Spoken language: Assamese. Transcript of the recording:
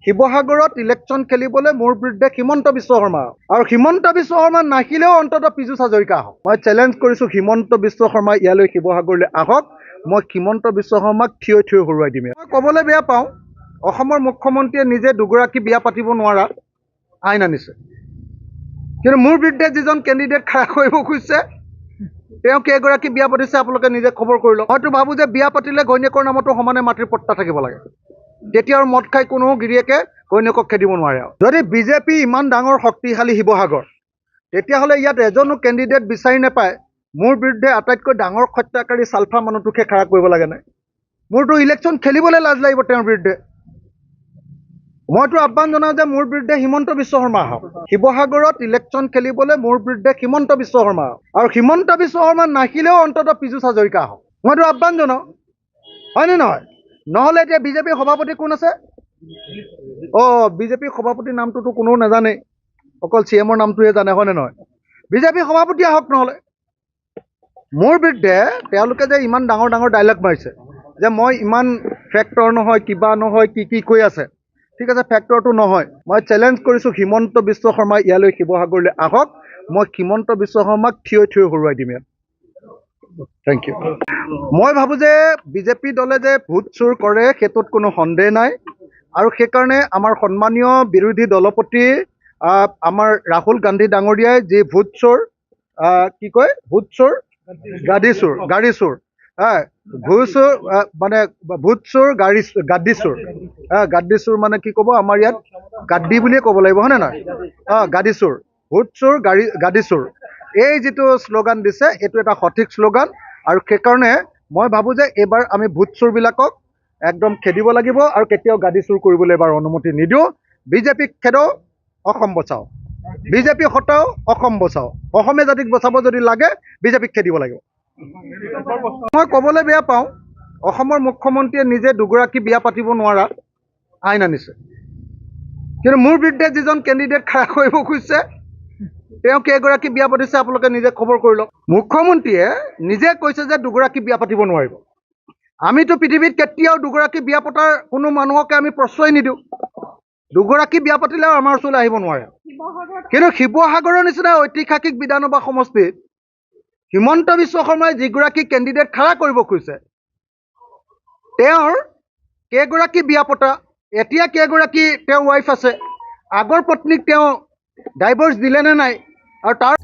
শিৱসাগৰত ইলেকশ্যন খেলিবলৈ মোৰ বিৰুদ্ধে হিমন্ত বিশ্ব শৰ্মা আৰু হিমন্ত বিশ্ব শৰ্মা নাহিলেও অন্ততঃ পীযুষ হাজৰিকা আহক। মই চেলেঞ্জ কৰিছোঁ হিমন্ত বিশ্ব শৰ্মা ইয়ালৈ শিৱসাগৰলৈ আহক। মই হিমন্ত বিশ্ব শৰ্মাক থিয় হৰুৱাই দিম। মই ক'বলৈ বেয়া পাওঁ, অসমৰ মুখ্যমন্ত্ৰীয়ে নিজে দুগৰাকী বিয়া পাতিব নোৱাৰা আইন আনিছে, কিন্তু মোৰ বিৰুদ্ধে যিজন কেণ্ডিডেট খাৰা কৰিব খুজিছে তেওঁ কেইগৰাকী বিয়া পাতিছে আপোনালোকে নিজে খবৰ কৰি লওক। মইতো ভাবোঁ যে বিয়া পাতিলে ঘৈণীয়েকৰ নামতো সমানে মাতৃৰ পট্টা থাকিব লাগে, তেতিয়া আৰু মদ খাই কোনো গিৰিয়েকে ঘৈণীয়েকক খেদিব নোৱাৰে। যদি বিজেপি ইমান ডাঙৰ শক্তিশালী শিৱসাগৰ, তেতিয়াহ'লে ইয়াত এজনো কেণ্ডিডেট বিচাৰি নাপায় মোৰ বিৰুদ্ধে আটাইতকৈ ডাঙৰ হত্যাকাৰী চালফা মানুহটোকে খাৰা কৰিব লাগে নাই? মোৰতো ইলেকশ্যন খেলিবলৈ লাজ লাগিব তেওঁৰ বিৰুদ্ধে। মইতো আহ্বান জনাওঁ যে মোৰ বিৰুদ্ধে হিমন্ত বিশ্ব শৰ্মা আহক। শিৱসাগৰত ইলেকশ্যন খেলিবলৈ মোৰ বিৰুদ্ধে হিমন্ত বিশ্ব শৰ্মা আহক, আৰু হিমন্ত বিশ্ব শৰ্মা নাহিলেও অন্ততঃ পীযুষ হাজৰিকা আহক। মইতো আহ্বান জনাওঁ, হয়নে নহয়? নহ'লে এতিয়া বিজেপিৰ সভাপতি কোন আছে? বিজেপিৰ সভাপতিৰ নামটোতো কোনেও নাজানে, অকল CMৰ নামটোহে জানে, হয়নে নহয়? বিজেপিৰ সভাপতি আহক। নহ'লে মোৰ বিৰুদ্ধে তেওঁলোকে যে ইমান ডাঙৰ ডাঙৰ ডাইলগ মাৰিছে যে মই ইমান ফেক্টৰ নহয়, কিবা নহয়, কি কৈ আছে, ঠিক আছে, ফেক্টৰটো নহয়। মই চেলেঞ্জ কৰিছোঁ হিমন্ত বিশ্ব শৰ্মা ইয়ালৈ শিৱসাগৰলৈ আহক। মই হিমন্ত বিশ্ব শৰ্মাক থিয় হৰুৱাই দিম ইয়াত। Thank you. মই ভাবোঁ যে বিজেপি দলে যে ভোট চুৰ কৰে সেইটোত কোনো সন্দেহ নাই, আৰু সেইকাৰণে আমাৰ সন্মানীয় বিৰোধী দলপতি আমাৰ ৰাহুল গান্ধী ডাঙৰীয়াই যি ভোট চোৰ ভোট চোৰ গাড়ী চোৰ ভোট চোৰ মানে ভোট চোৰ গাড়ী চোৰ মানে কি ক'ব, আমাৰ ইয়াত গাদ্দি বুলিয়ে ক'ব লাগিব, হয়নে নহয়? গাড়ী চোৰ, ভোট চোৰ গাড়ী চোৰ, এই যিটো শ্লোগান দিছে এইটো এটা সঠিক শ্লোগান। আৰু সেইকাৰণে মই ভাবোঁ যে এইবাৰ আমি ভোট চোৰবিলাকক একদম খেদিব লাগিব, আৰু কেতিয়াও গাড়ী চোৰ কৰিবলৈ এবাৰ অনুমতি নিদিওঁ। বিজেপিক খেদাও, অসম বচাও, বিজেপি হটাও, অসম বচাও, অসমীয়া জাতিক বচাব যদি লাগে বিজেপিক খেদিব লাগিব। মই ক'বলৈ বেয়া পাওঁ, অসমৰ মুখ্যমন্ত্ৰীয়ে নিজে দুগৰাকী বিয়া পাতিব নোৱাৰা আইন আনিছে, কিন্তু মোৰ বিৰুদ্ধে যিজন কেণ্ডিডেট খাৰা কৰিব খুজিছে তেওঁ কেইগৰাকী বিয়া পাতিছে আপোনালোকে নিজে খবৰ কৰি লওক। মুখ্যমন্ত্ৰীয়ে নিজে কৈছে যে দুগৰাকী বিয়া পাতিব নোৱাৰিব। আমিতো পৃথিৱীত কেতিয়াও দুগৰাকী বিয়া পতাৰ কোনো মানুহকে আমি প্ৰশ্ৰয় নিদিওঁ। দুগৰাকী বিয়া পাতিলেও আমাৰ ওচৰলৈ আহিব নোৱাৰে। কিন্তু শিৱসাগৰৰ নিচিনা ঐতিহাসিক বিধানসভা সমষ্টিত হিমন্ত বিশ্ব শৰ্মাই যিগৰাকী কেণ্ডিডেট খাৰা কৰিব খুজিছে তেওঁৰ কেইগৰাকী বিয়া পতা, এতিয়া কেইগৰাকী তেওঁৰ ৱাইফ আছে, আগৰ পত্নীক তেওঁ ডাইভৰ্চ দিলে নে নাই, আৰু তাৰ